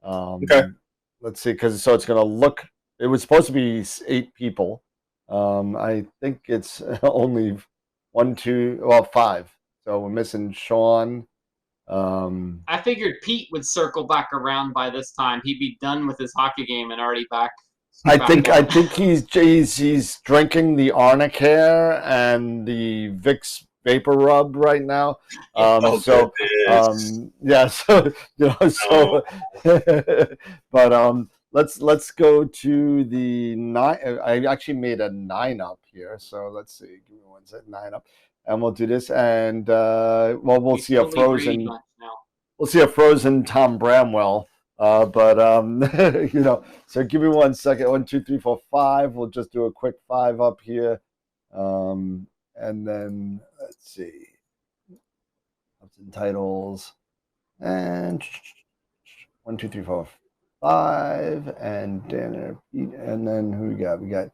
Okay. Let's see, because so it's going to look. It was supposed to be 8 people. I think it's only one, two, well, 5. So we're missing Shawn. I figured Pete would circle back around by this time. He'd be done with his hockey game and already back. I think he's drinking the Arnicare and the Vicks Vapor Rub right now. So but let's go to the 9. I actually made a 9 up here, so let's see. Give me one second, 9 up, and we'll do this, and we'll see a frozen. We'll see a frozen Tom Bramwell. So give me 1 second. 1, 2, 3, 4, 5. We'll just do a quick 5 up here. And then let's see. Ups and titles. And 1, 2, 3, 4, 5. And Danner, Pete. And then who we got? We got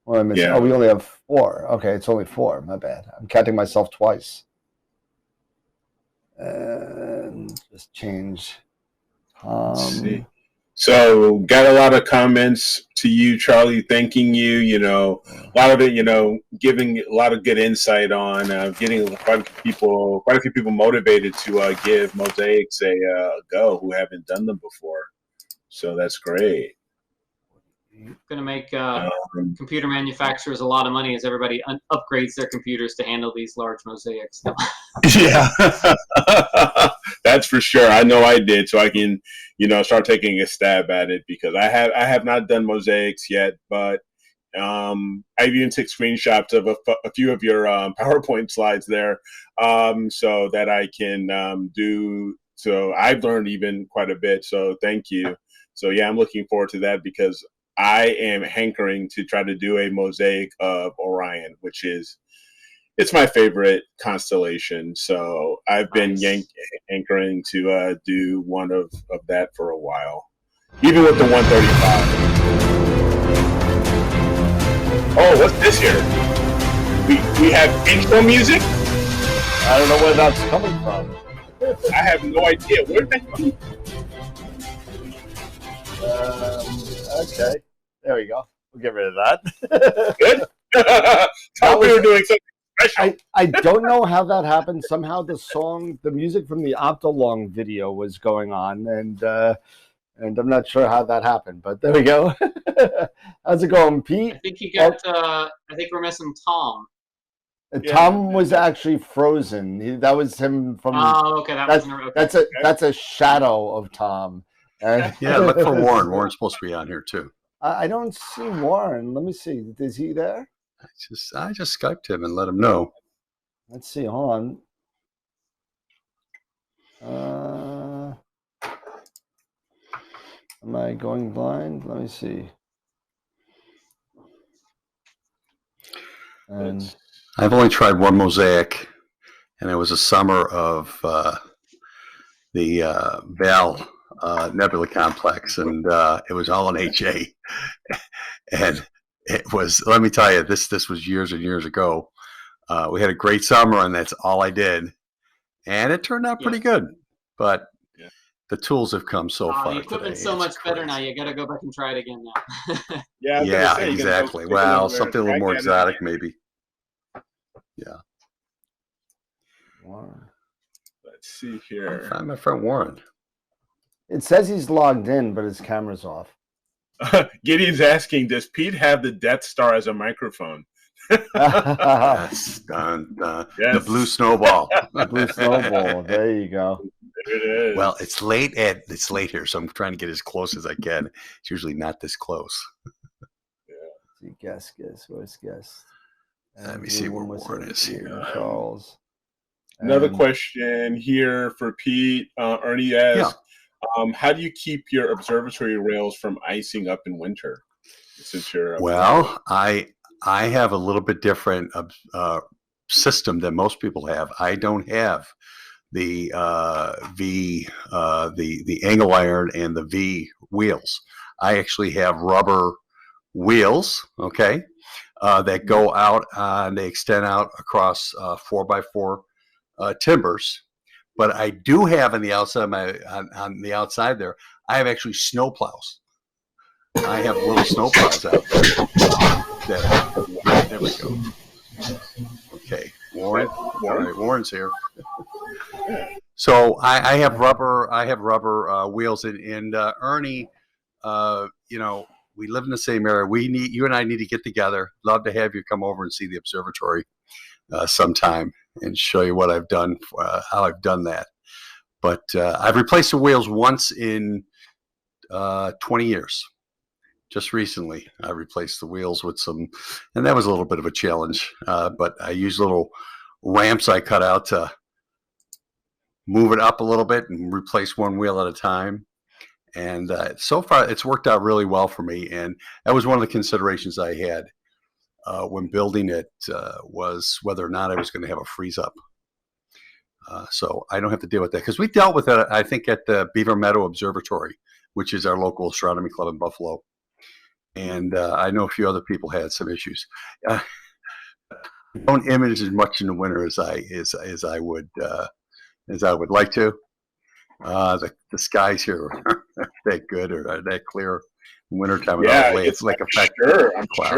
what am I missing? Yeah. Oh, we only have 4. Okay, it's only 4. My bad. I'm counting myself twice. And just change. See. So got a lot of comments to you, Charlie, thanking you, a lot of it, giving a lot of good insight on getting quite a few people motivated to give Mosaics a go who haven't done them before. So that's great. Going to make computer manufacturers a lot of money as everybody upgrades their computers to handle these large mosaics. Yeah, that's for sure. I know I did, so I can, start taking a stab at it because I have not done mosaics yet, but I even took screenshots of a few of your PowerPoint slides there, so that I can do. So I've learned even quite a bit. So thank you. So yeah, I'm looking forward to that because I am hankering to try to do a mosaic of Orion, which it's my favorite constellation. So I've been hankering to do one of that for a while, even with the 135. Oh, what's this here? We have intro music? I don't know where that's coming from. I have no idea. Where's that coming from? Okay. There we go. We'll get rid of that. Good. Thought we were doing something special. I don't know how that happened. Somehow the music from the Optolong video was going on, and I'm not sure how that happened, but there we go. How's it going, Pete? I think you got. I think we're missing Tom. Tom was actually frozen. That was him from. Oh, okay. That's a shadow of Tom. Yeah, look for Warren. Warren's supposed to be on here too. I don't see Warren. Let me see. Is he there? I just Skyped him and let him know. Let's see. Hold on. Am I going blind? Let me see. And I've only tried one mosaic, and it was a summer of the Val Nebula Complex, and it was all in HA, and it was. Let me tell you, this was years and years ago. We had a great summer, and that's all I did, and it turned out pretty good. But the tools have come so far. The equipment's so much better now. You got to go back and try it again now. Yeah, exactly. Well, something a little more exotic, maybe. Yeah. Warren. Let's see here. Find my friend Warren. It says he's logged in, but his camera's off. Gideon's asking, does Pete have the Death Star as a microphone? Yes, the blue snowball. The blue snowball. There you go. There it is. Well, it's late here, so I'm trying to get as close as I can. It's usually not this close. Yeah. Guess. Where's guess? Let me see where Warren is here. Charles. Another question here for Pete. Ernie asks, how do you keep your observatory rails from icing up in winter? Since you're I have a little bit different system than most people have. I don't have the angle iron and the V wheels. I actually have rubber wheels. Okay. That go out and they extend out across 4x4 timbers. But I do have on the outside on the outside there, I have actually snow plows. I have little snow plows out there. There we go. Okay, Warren. All right, Warren's here. So I have rubber. Wheels, and Ernie. We live in the same area. You and I need to get together. Love to have you come over and see the observatory sometime and show you what I've done, how I've done that. But I've replaced the wheels once in 20 years. Just recently, I replaced the wheels with some, and that was a little bit of a challenge. But I used little ramps I cut out to move it up a little bit and replace one wheel at a time. And so far, it's worked out really well for me. And that was one of the considerations I had when building it, was whether or not I was going to have a freeze up. So I don't have to deal with that, because we dealt with it, I think, at the Beaver Meadow Observatory, which is our local astronomy club in Buffalo. And I know a few other people had some issues. I don't image as much in the winter as I would like to. The skies here aren't that good or are that clear in wintertime. Yeah, it's like I'm sure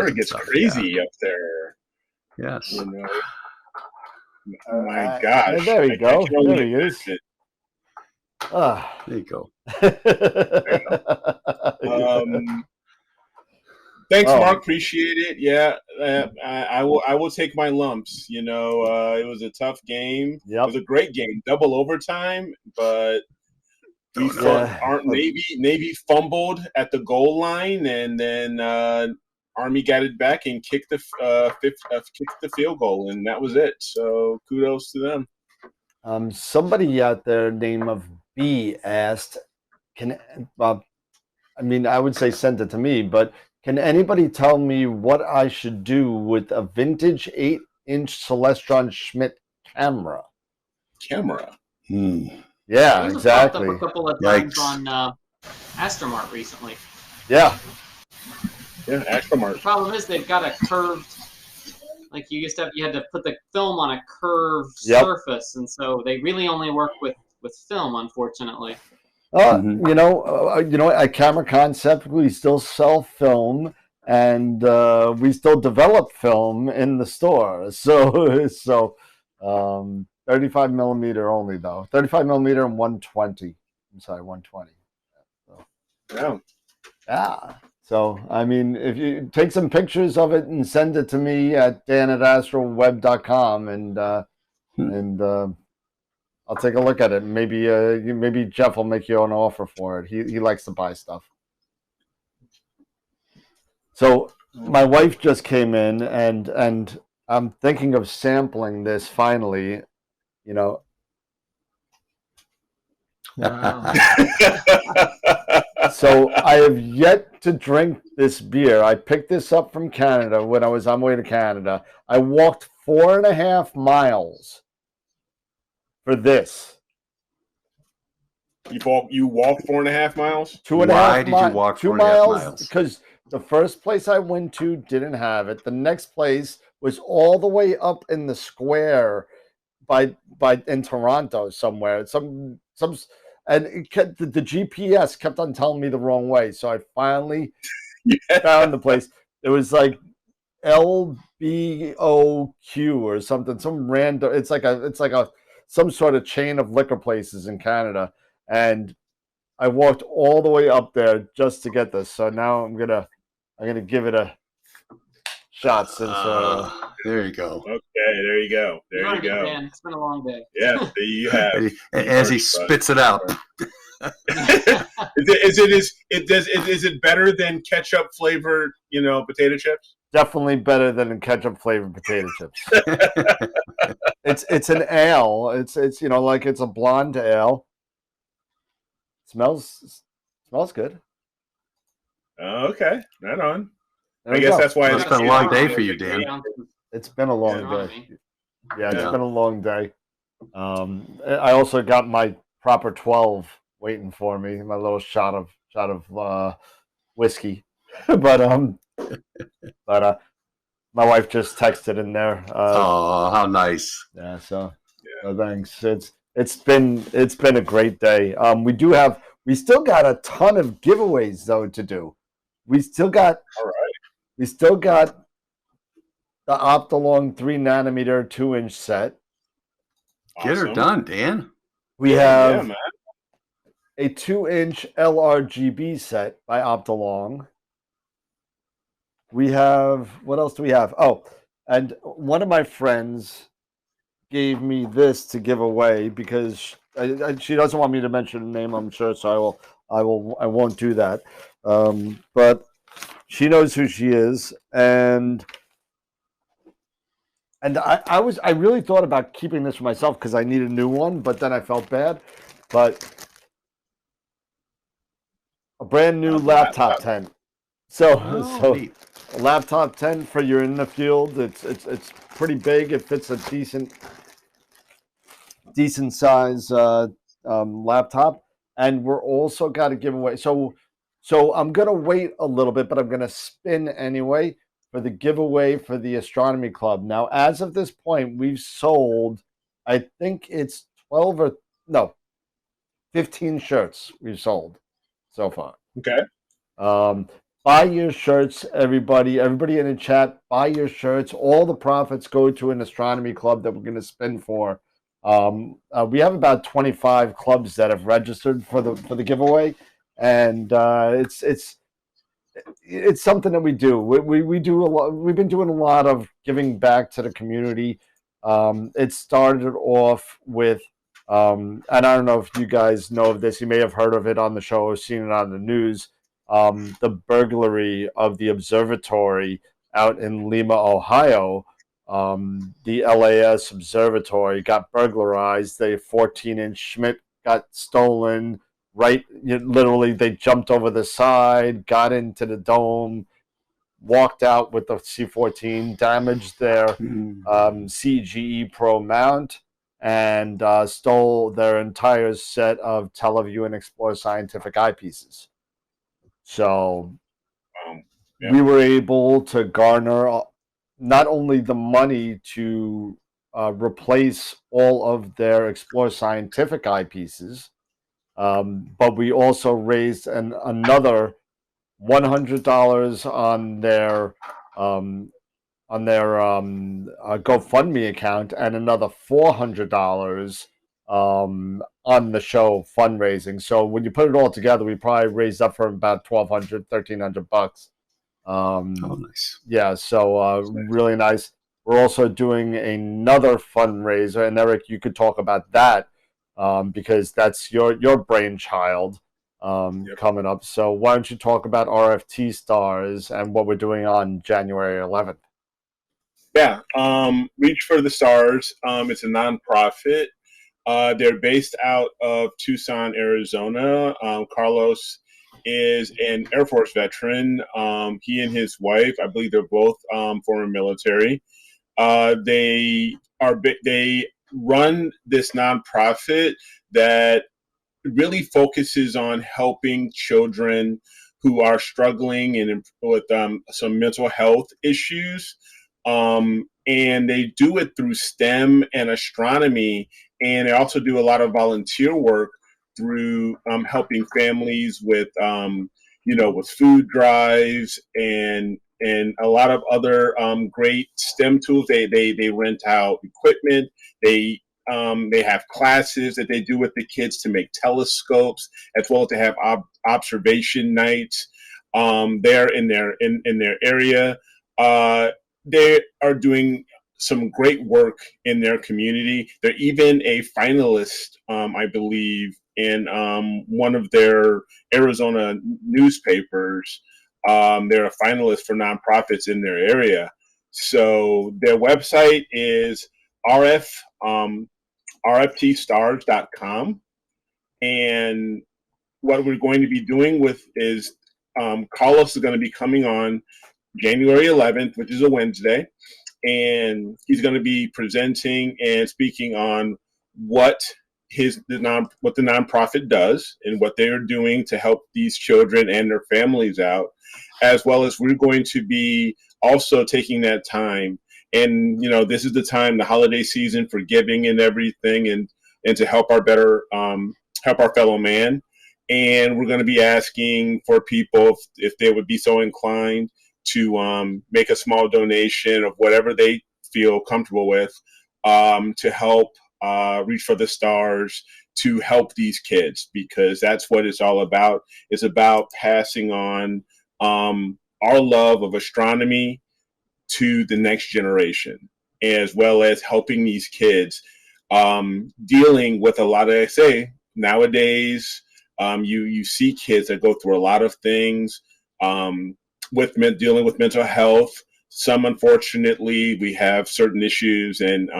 it gets crazy up there. Yes. You know? Oh my gosh! There we go. There he is. There you go. Thanks, Mark. Appreciate it. Yeah, I will take my lumps. It was a tough game. Yep. It was a great game, double overtime, but Navy fumbled at the goal line, and then Army got it back and kicked the field goal, and that was it. So kudos to them. Somebody out there named of B asked, I would say send it to me, but can anybody tell me what I should do with a vintage 8-inch Celestron Schmidt camera? Yeah, exactly. Popped up a couple of times on Astromart recently. Yeah, Astromart. The problem is they've got a curved, like you had to put the film on a curved surface, and so they really only work with film, unfortunately. at Camera Concept, we still sell film, and we still develop film in the store. So 35 millimeter only, though. 35 millimeter and 120. I'm sorry, 120. So, yeah. So, if you take some pictures of it and send it to me at dan@astroweb.com, and I'll take a look at it. Maybe Jeff will make you an offer for it. He likes to buy stuff. So my wife just came in, and I'm thinking of sampling this finally. Wow. So I have yet to drink this beer. I picked this up from Canada when I was on my way to Canada. I walked 4.5 miles for this. You walked 4.5 miles? 2.5 miles. Why did you walk 2 4.5 miles? Because the first place I went to didn't have it. The next place was all the way up in the square by in Toronto somewhere. And the GPS kept on telling me the wrong way. So I finally found the place. It was like LBOQ or something. Some random. It's like some sort of chain of liquor places in Canada. And I walked all the way up there just to get this. So now I'm gonna give it a shot. Since there you go. Okay, there you go. There you go. Man, it's been a long day. Yeah, there you have. As he spits it out. Is it better than ketchup flavored, potato chips? Definitely better than ketchup flavored potato chips. It's an ale. It's like it's a blonde ale. Smells good. Okay, right on. There I we guess go. that's why It's been a long day for you, Dan. It's been a long day. Yeah, it's been a long day. I also got my proper 12 waiting for me. My little shot of whiskey, but my wife just texted in there. Oh, how nice! Yeah, so thanks. It's been a great day. We still got a ton of giveaways though to do. We still got All right. The Optolong 3nm 2-inch set. Get her Awesome. done, Dan. We Yeah, have man. a 2-inch LRGB set by Optolong. We have, what else do we have? Oh, and one of my friends gave me this to give away because she doesn't want me to mention the name, I'm sure, so I won't do that. But she knows who she is, and I really thought about keeping this for myself because I need a new one, but then I felt bad. But a brand new laptop tent. So Neat. a laptop tent for you're in the field. It's pretty big. It fits a decent size laptop, and we're also got to give away. So I'm gonna wait a little bit, but I'm gonna spin anyway for the giveaway for the astronomy club. Now, as of this point, we've sold, I think it's 15 shirts we've sold so far. Okay. Buy your shirts, everybody in the chat. Buy your shirts. All the profits go to an astronomy club that we're going to spin for. We have about 25 clubs that have registered for the giveaway, and it's something that we do. We do a lot. We've been doing a lot of giving back to the community. It started off with, and I don't know if you guys know of this. You may have heard of it on the show or seen it on the news. The burglary of the observatory out in Lima, Ohio. The LAS observatory got burglarized. The 14-inch Schmidt got stolen. Literally, they jumped over the side, got into the dome, walked out with the C-14, damaged their CGE Pro mount, and stole their entire set of TeleView and Explore scientific eyepieces. So we were able to garner not only the money to replace all of their Explore scientific eyepieces, but we also raised another $100 on their GoFundMe account and another $400 on the show fundraising. So when you put it all together, we probably raised up for about $1,200-$1,300. Nice. Yeah, so really nice. We're also doing another fundraiser, and Eric, you could talk about that because that's your brainchild coming up. So why don't you talk about RFT Stars and what we're doing on January 11th? Yeah, Reach for the Stars. It's a nonprofit. They're based out of Tucson, Arizona. Carlos is an Air Force veteran. He and his wife, I believe they're both former military. They run this nonprofit that really focuses on helping children who are struggling and with some mental health issues. And they do it through STEM and astronomy. And they also do a lot of volunteer work through helping families with, with food drives and a lot of other great STEM tools. They rent out equipment. They have classes that they do with the kids to make telescopes, as well as to have observation nights there in their area. They are doing some great work in their community. They're even a finalist, I believe, in one of their Arizona newspapers. They're a finalist for nonprofits in their area. So their website is rftstars.com. And what we're going to be doing is Carlos is going to be coming on January 11th, which is a Wednesday, and he's going to be presenting and speaking on what the nonprofit does and what they are doing to help these children and their families out, as well as we're going to be also taking that time. And, this is the time, the holiday season for giving and everything. And and to help help our fellow man. And we're going to be asking for people if they would be so inclined to make a small donation of whatever they feel comfortable with to help reach for the stars, to help these kids, because that's what it's all about. It's about passing on our love of astronomy to the next generation, as well as helping these kids dealing with a lot of, I say, nowadays, you see kids that go through a lot of things dealing with mental health. Some, unfortunately, we have certain issues and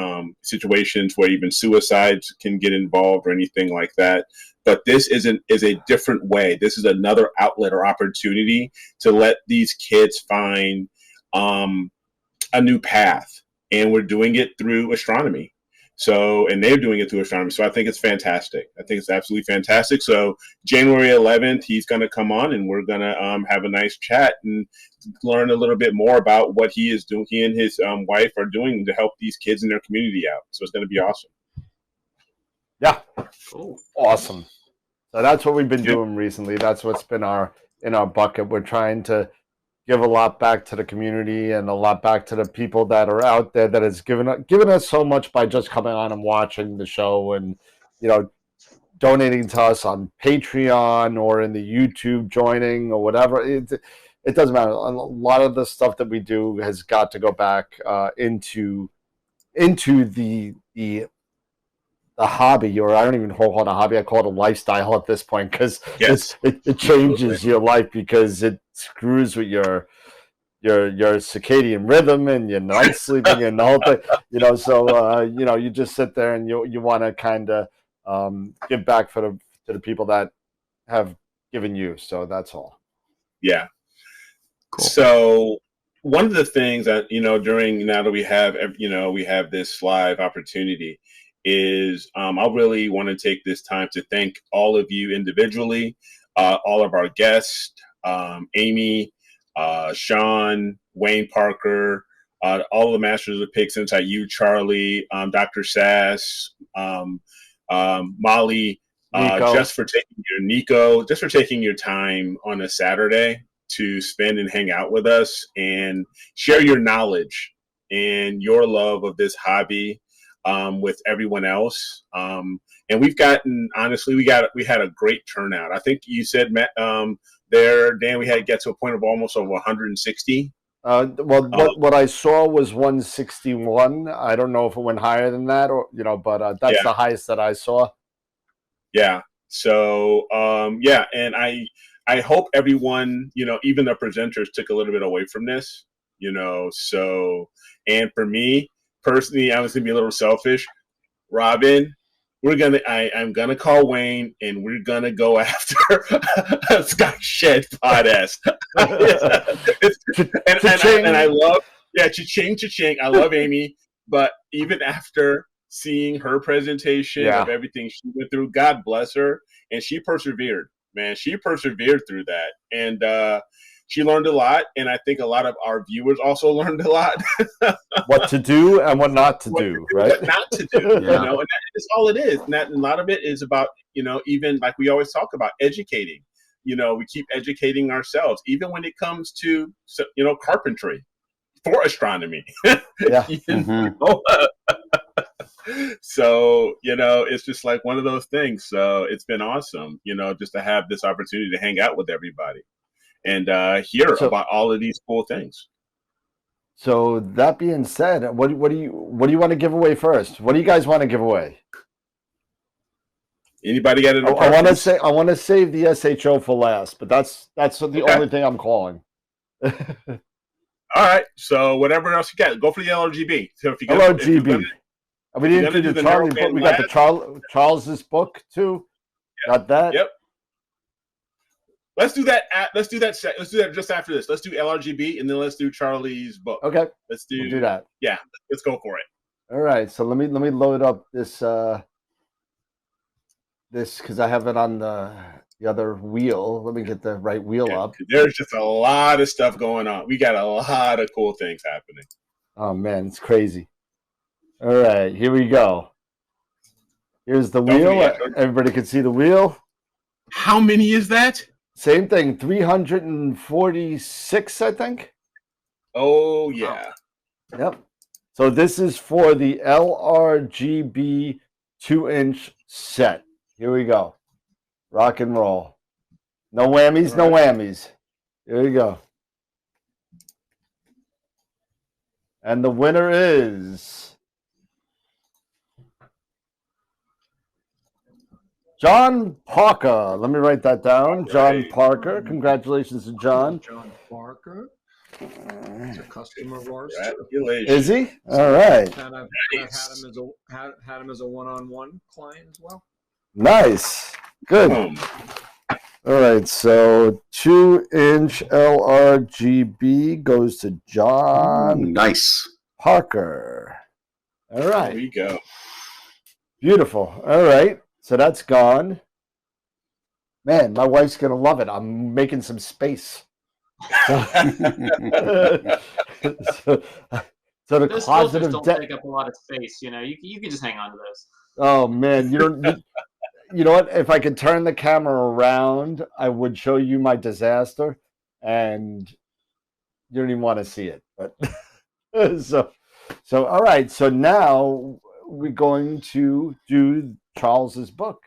situations where even suicides can get involved or anything like that. But this is a different way. This is another outlet or opportunity to let these kids find a new path. And we're doing it through astronomy. And they're doing it through astronomy. So I think it's fantastic. I think it's absolutely fantastic. So January 11th, he's going to come on and we're going to have a nice chat and learn a little bit more about what he is doing. He and his wife are doing to help these kids in their community out. So it's going to be awesome. Yeah. Cool. Awesome. So that's what we've been doing recently. That's what's been in our bucket. We're trying to give a lot back to the community and a lot back to the people that are out there that has given us so much by just coming on and watching the show and, donating to us on Patreon or in the YouTube joining or whatever. It doesn't matter. A lot of the stuff that we do has got to go back into the hobby, or I don't even call it a hobby. I call it a lifestyle at this point, because it changes your life, because it screws with your circadian rhythm and your night sleeping and the whole thing. So you just sit there and you want to kind of give back to the people that have given you. So that's all. Yeah. Cool. So one of the things that now that we have this live opportunity is I really want to take this time to thank all of you individually, all of our guests, Amy, Shawn, Wayne Parker, all the masters of Pixinsight, you, Charlie, Dr. Sasse, Molly, Nico. just for taking your time on a Saturday to spend and hang out with us and share your knowledge and your love of this hobby with everyone else. And we've gotten, honestly, we had a great turnout. I think you said, Matt, Dan, we had to get to a point of almost over 160. What I saw was 161. I don't know if it went higher than that, but that's the highest that I saw. Yeah. So, and I hope everyone, even the presenters, took a little bit away from this, so, and for me personally, I was going to be a little selfish. Robin, I'm going to call Wayne and we're going to go after a SkyShed podcast. and I love, cha-ching. I love Amy, but even after seeing her presentation of everything she went through, God bless her. And she persevered, man. She persevered through that. And she learned a lot. And I think a lot of our viewers also learned a lot. What to do and what not to do, right? What not to do, and that's all it is. And a lot of it is about, even like we always talk about, educating. We keep educating ourselves, even when it comes to, carpentry for astronomy. So, it's just like one of those things. So it's been awesome, just to have this opportunity to hang out with everybody and hear about all of these cool things. So that being said, what do you want to give away first? What do you guys want to give away? Anybody got I want to save the SHO for last, but that's the only thing I'm calling. All right. So whatever else you got, go for the LRGB. So if you got LRGB. We didn't do the Charlie book. We got the Charles's book too. Yep. Got that. Yep. Let's do that. Let's do that just after this. Let's do LRGB and then let's do Charlie's book. Okay. We'll do that. Yeah. Let's go for it. All right. So let me load up this because I have it on the other wheel. Let me get the right wheel up. There's just a lot of stuff going on. We got a lot of cool things happening. Oh man, it's crazy. All right, here we go. Here's the Don't wheel. forget- Everybody can see the wheel. How many is that? Same thing, 346, I think. Oh yeah. Yep. So this is for the LRGB 2-inch set. Here we go. Rock and roll. No whammies, no whammies. Here we go. And the winner is John Parker. Let me write that down. John Parker. Congratulations to John. John Parker. He's a customer of ours too. Congratulations. Is he? All right. And I've had him as a one-on-one client as well. Nice. Good. All right. So 2-inch LRGB goes to John Nice. Parker. All There right. we go. Beautiful. All right. So that's gone. Man, my wife's going to love it. I'm making some space. So, so the Those closet filters of don't death. take up a lot of space. You know, you can just hang on to those. Oh man, you know what? If I could turn the camera around, I would show you my disaster, and you don't even want to see it. But so all right. So now we're going to do Charles's book,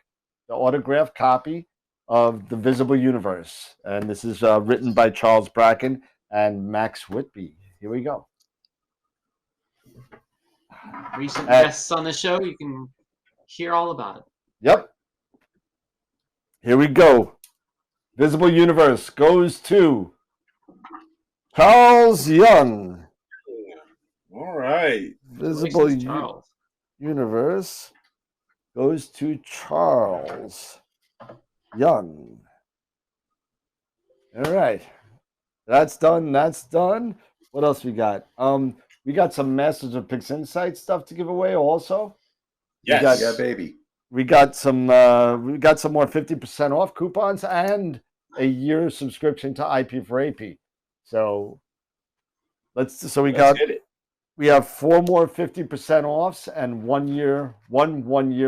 the autographed copy of The Visible Universe, and this is written by Charles Bracken and Max Whitby. Here we go. Recent guests on the show, you can hear all about it. Yep. Here we go. Visible Universe goes to Charles Young. All right. Visible Congratulations, Charles. Universe goes to Charles Young. All right. That's done. That's done. What else we got? We got some Masters of Pixinsight stuff to give away also. Yes. Yeah, baby. We got some more 50% off coupons and a year subscription to IP for AP. So let's Let's hit it. we have 4 more 50% offs and 1 year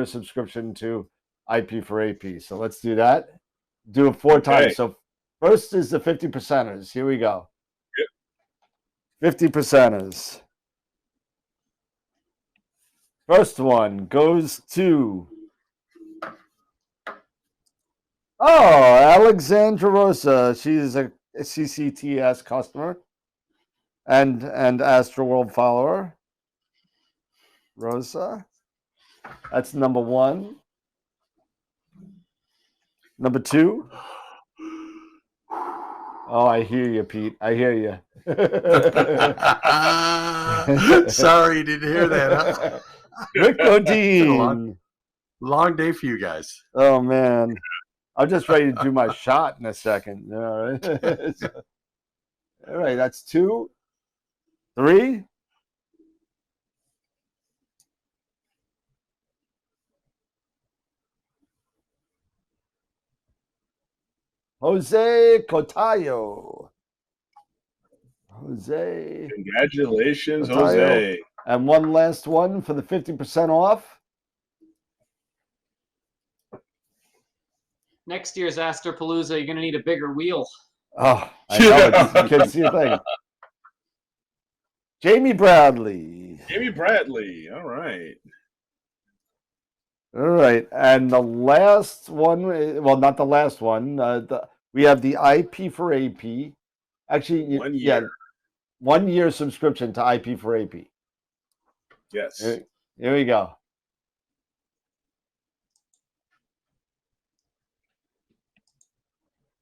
subscription to IP for AP. So let's do that. Do it 4 times. So first is the 50%ers. Here we go. Yep. 50%ers. First one goes to Alexandra Rosa. She's a CCTS customer and AstroWorld follower. Rosa. That's number 1. Number 2. Oh, I hear you, Pete. I hear you. Sorry, you didn't hear that. Huh? Rick Godin. Long day for you guys. Oh man, I'm just ready to do my shot in a second. All right, all right. That's 2, 3. Jose Cotayo. Jose. Congratulations, Cotayo. Jose. And one last one for the 50% off. Next year's AstroPalooza, you're going to need a bigger wheel. Oh, I know. You can't see a thing. Jamie Bradley. Jamie Bradley. All right. All right. And the last one, well, not the last one. We have the IP for AP. Actually, 1 year. yeah, 1 year subscription to IP for AP. Yes. Here we go.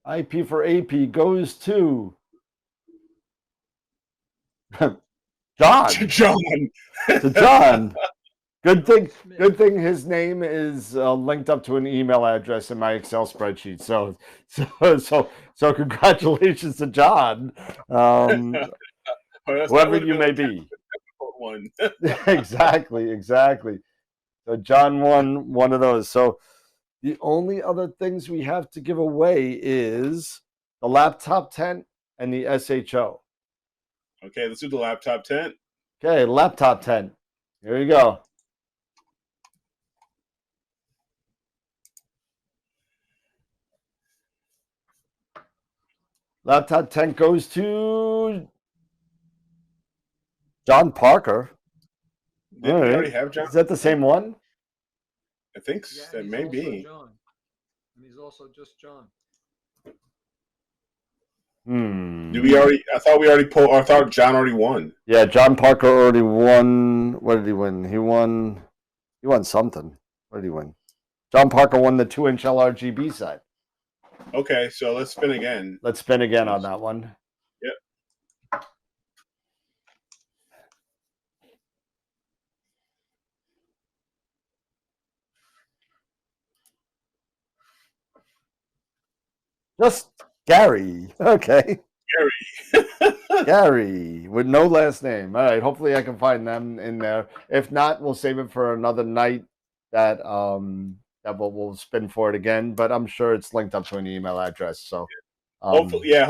IP for AP goes to John. John. To John. Good thing his name is linked up to an email address in my Excel spreadsheet. So congratulations to John. Whoever you may be. One. Exactly. So John won one of those. So the only other things we have to give away is the laptop tent and the SHO. Okay, let's do the laptop tent. Okay, laptop tent. Here you go. Laptop 10 goes to John Parker. Didn't we already have John? Is that the same one? I think Yeah, that he's may also be. John. And he's also just John. Do we already? I thought we already pulled. I thought John already won. Yeah, John Parker already won. What did he win? He won something. What did he win? John Parker won the 2-inch LRGB set. Okay, so let's spin again. Let's spin again on that one. Yep. Just Gary. Okay. Gary. Gary with no last name. All right. Hopefully I can find them in there. If not, we'll save it for another night that we'll spin for it again. But I'm sure it's linked up to an email address. So hopefully, I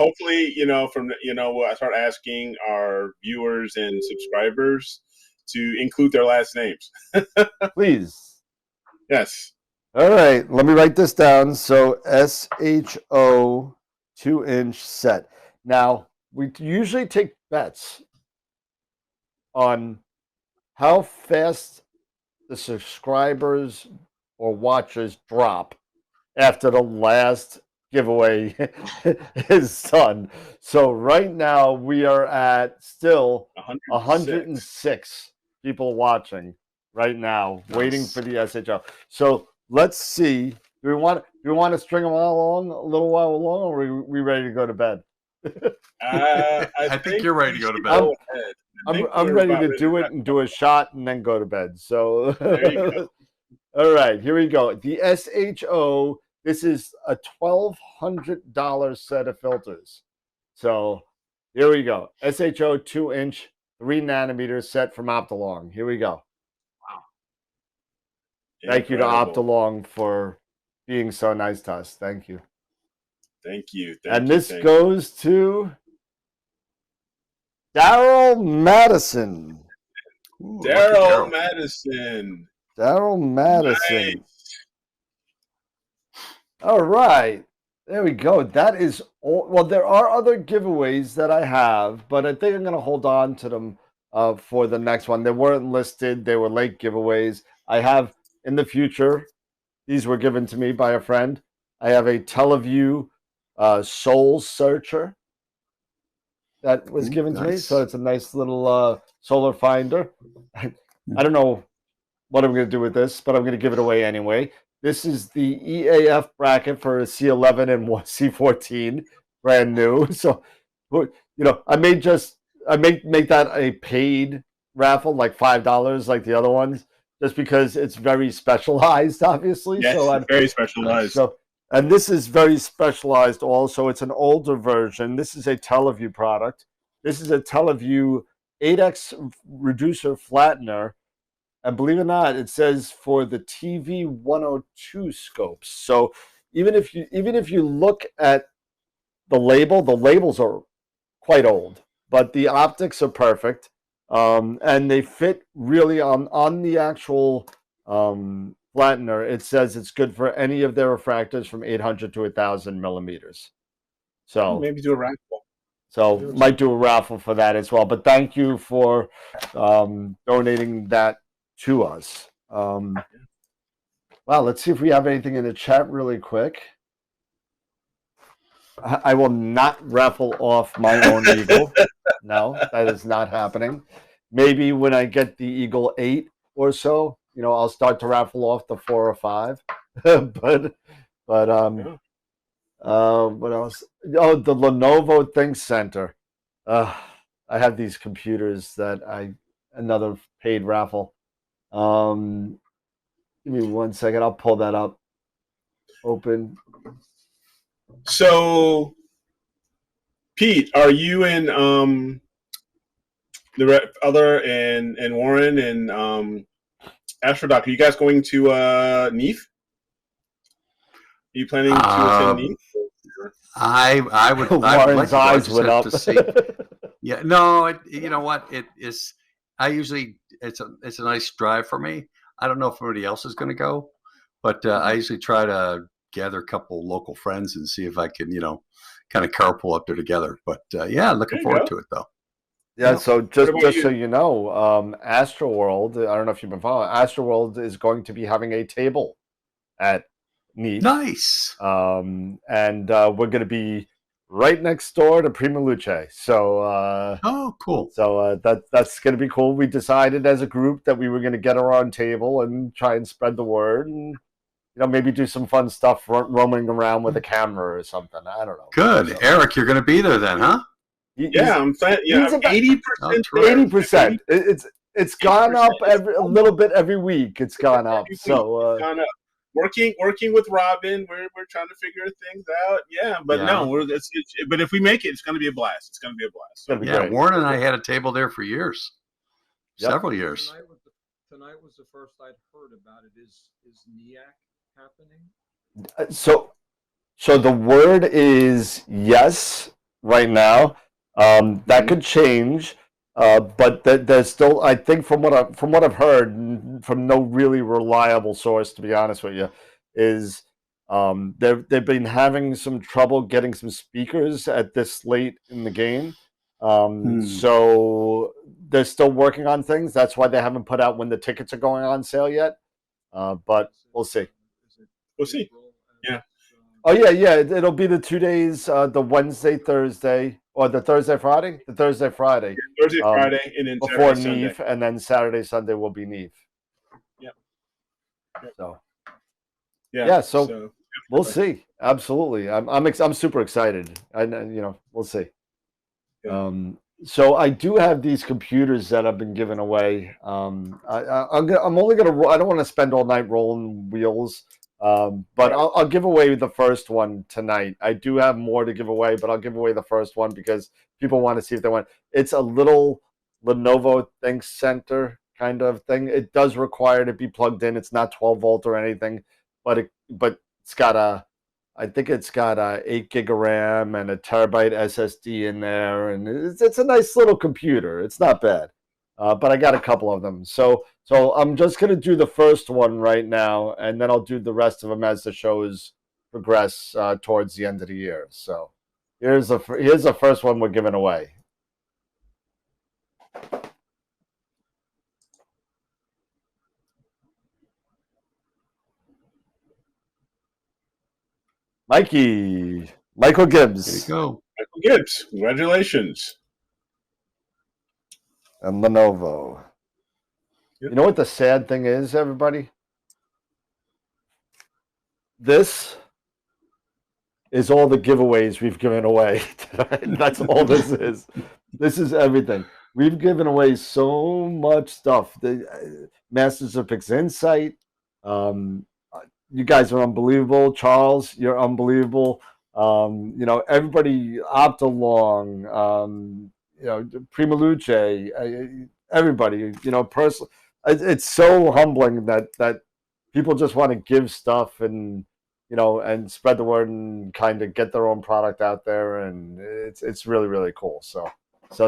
start asking our viewers and subscribers to include their last names. Please. Yes. All right. Let me write this down. So SHO 2-inch set. Now, we usually take bets on how fast the subscribers or watchers drop after the last giveaway is done. So right now we are at still 106 people watching right now, waiting for the SHO. So let's see. Do we want to string them all along a little while along, or are we ready to go to bed? I think you're ready to go to bed. I'm ready to do it and do a shot and then go to bed. So there you go. All right, here we go. The SHO. This is a $1,200 set of filters. So here we go. SHO 2-inch 3nm set from Optolong. Here we go. Wow. Thank you to Optolong for being so nice to us. Thank you. Thank you. And this goes to Daryl Madison. Daryl Madison. Daryl Madison. Nice. All right. There we go. That is all. Well, there are other giveaways that I have, but I think I'm going to hold on to them for the next one. They weren't listed. They were late giveaways. I have in the future, these were given to me by a friend. I have a Teleview Soul Searcher that was given to me. So it's a nice little solar finder. I don't know what I'm going to do with this, but I'm going to give it away anyway. This is the EAF bracket for a C11 and C14, brand new. So, I may make that a paid raffle, like $5, like the other ones, just because it's very specialized, obviously. Yes, so very specialized. And this is very specialized also. It's an older version. This is a Teleview product. This is a Teleview 8x reducer flattener. And believe it or not, it says for the TV 102 scopes. So even if you look at the labels are quite old, but the optics are perfect. And they fit really on the actual flattener. It says it's good for any of their refractors from 800 to 1,000 millimeters. So maybe do a raffle. So might do a raffle for that as well. But thank you for donating that to us. Wow, let's see if we have anything in the chat really quick. I will not raffle off my own Eagle. No, that is not happening. Maybe when I get the Eagle 8 or so, I'll start to raffle off the 4 or 5. but what else? Oh, the Lenovo Think Center. I have these computers that another paid raffle. Give me 1 second. I'll pull that up. Open. So, Pete, are you and the other and Warren and AstroDoc? Are you guys going to NEAF? Are you planning to attend NEAF? I would. Warren's eyes went up. To see. Yeah, no. You know what? It is. I usually it's a nice drive for me. I don't know if anybody else is going to go, but I usually try to gather a couple local friends and see if I can, kind of carpool up there together. But yeah, looking There you forward go. to it though. Yeah, so just about so you? you know, AstroWorld, I don't know if you've been following, AstroWorld is going to be having a table at NEAF. Nice. And we're going to be right next door to PrimaluceLab. So Oh, cool. so that's going to be cool. We decided as a group that we were going to get our own table and try and spread the word, and maybe do some fun stuff roaming around with a camera or something. I don't know. Good, So, Eric. You're going to be there then, huh? Yeah, I'm saying, he's about 80%. Oh, terrific. 80%. It's gone up a little bit every week. It's gone up. So It's gone up. Working with Robin, we're trying to figure things out. Yeah, but Yeah. no, but if we make it, it's going to be a blast. It's going to be a blast. it's gonna be Yeah, great. Warren and I had a table there for years, Yep. several years. Tonight was the first I'd heard about it. Is NEAC happening? So the word is yes right now. That could change, but there's still, I think, from what I've heard from no really reliable source, to be honest with you, is they've been having some trouble getting some speakers at this late in the game. So they're still working on things. That's why they haven't put out when the tickets are going on sale yet. But we'll see. We'll see. Yeah. Oh yeah. It'll be the 2 days, the Wednesday, Thursday, or the Thursday, Friday. The Thursday, Friday. Thursday, Friday, and then before Saturday, NEAF, and then Saturday, Sunday will be NEAF. Yep. So yeah. So we'll see. Absolutely, I'm super excited. We'll see. Yeah. So I do have these computers that have been given away. I'm only gonna. I don't want to spend all night rolling wheels. But I'll give away the first one tonight. I do have more to give away, but I'll give away the first one because people want to see if they want. It's a little Lenovo ThinkCenter kind of thing. It does require to be plugged in. It's not 12 volt or anything, but it's got I think it's got a 8 gig of RAM and a terabyte SSD in there, and it's a nice little computer. It's not bad. But I got a couple of them. So I'm just going to do the first one right now, and then I'll do the rest of them as the shows progress towards the end of the year. So here's the first one we're giving away. Michael Gibbs. There you go. Michael Gibbs, congratulations. And Lenovo. Yep. You know what the sad thing is, everybody? This is all the giveaways we've given away tonight. That's all this is. This is everything. We've given away so much stuff. The Masters of Pixinsight. You guys are unbelievable. Charles, you're unbelievable. Everybody, Optalong, PrimaluceLab, everybody, personally. It's so humbling that people just want to give stuff and and spread the word and kind of get their own product out there, and it's really, really cool. So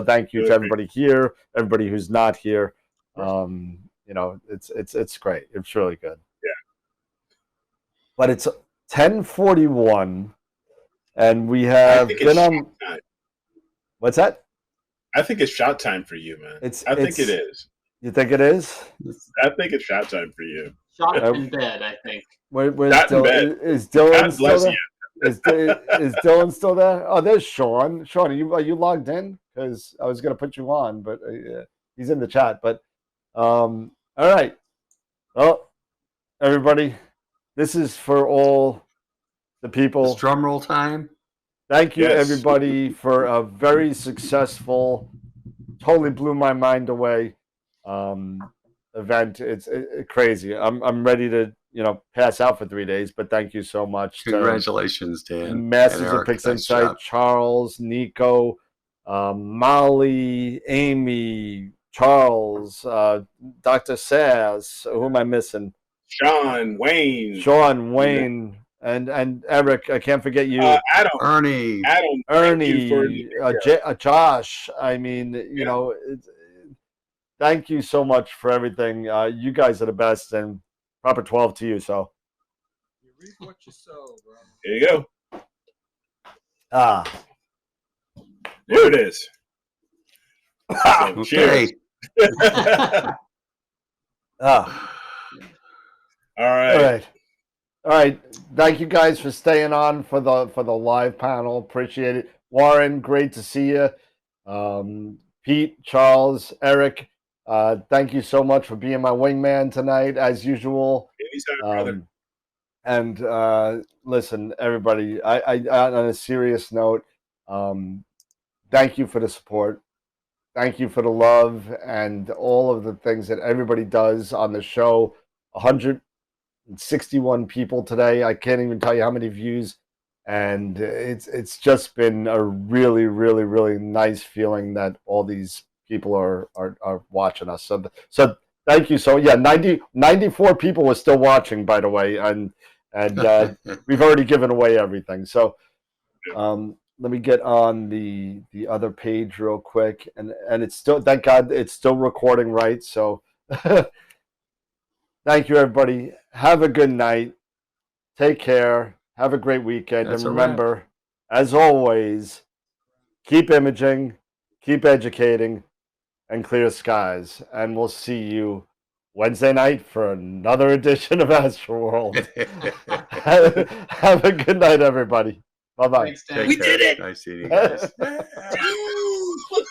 thank you to everybody here, everybody who's not here. It's great. It's really good. Yeah. But it's 10:41, and we have been on. What's that? I think it's shot time for you, man. I think it is. You think it is? I think it's shot time for you. Shot in bed, I think. Where's Shot in bed. Is Dylan God still bless there? you. Is Dylan still there? Oh, there's Shawn. Shawn, are you logged in? Because I was going to put you on, but he's in the chat. But all right. Well, everybody, this is for all the people. It's drum roll time. Thank you, Yes. everybody, for a very successful, totally blew my mind away event. It's crazy. I'm ready to pass out for 3 days, but thank you so much. Congratulations, Dan. Masters and of Eric. Nice Pixinsight, job. Charles, Nico, Molly, Amy, Charles, Dr. Sasse. Who am I missing? Shawn, Wayne, and Eric. I can't forget you. Adam, Ernie. Ernie, Josh. I mean, thank you so much for everything. You guys are the best, and proper 12 to you. So You reap what you sow, bro. There you go. Ah, There it is. So, Okay. cheers. ah. All All right. right. All right. Thank you guys for staying on for the live panel. Appreciate it. Warren, great to see you. Pete, Charles, Eric, thank you so much for being my wingman tonight, as usual. Anytime, brother. And listen, everybody, I on a serious note, thank you for the support. Thank you for the love and all of the things that everybody does on the show. 161 people today. I can't even tell you how many views. And it's just been a really, really, really nice feeling that all these people are watching us. So thank you. So yeah, 94 people were still watching, by the way, and we've already given away everything. So let me get on the other page real quick, and it's still, thank God, it's still recording, right? So thank you, everybody. Have a good night. Take care. Have a great weekend. That's and a remember, as always, keep imaging, keep educating, and clear skies. And we'll see you Wednesday night for another edition of AstroWorld. Have a good night, everybody. Bye-bye. Thanks, Dan. We did it. Nice seeing you guys.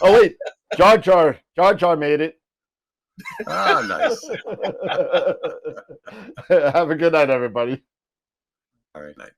Oh, wait. Jar Jar made it. Ah, nice. Have a good night, everybody. All right. Night.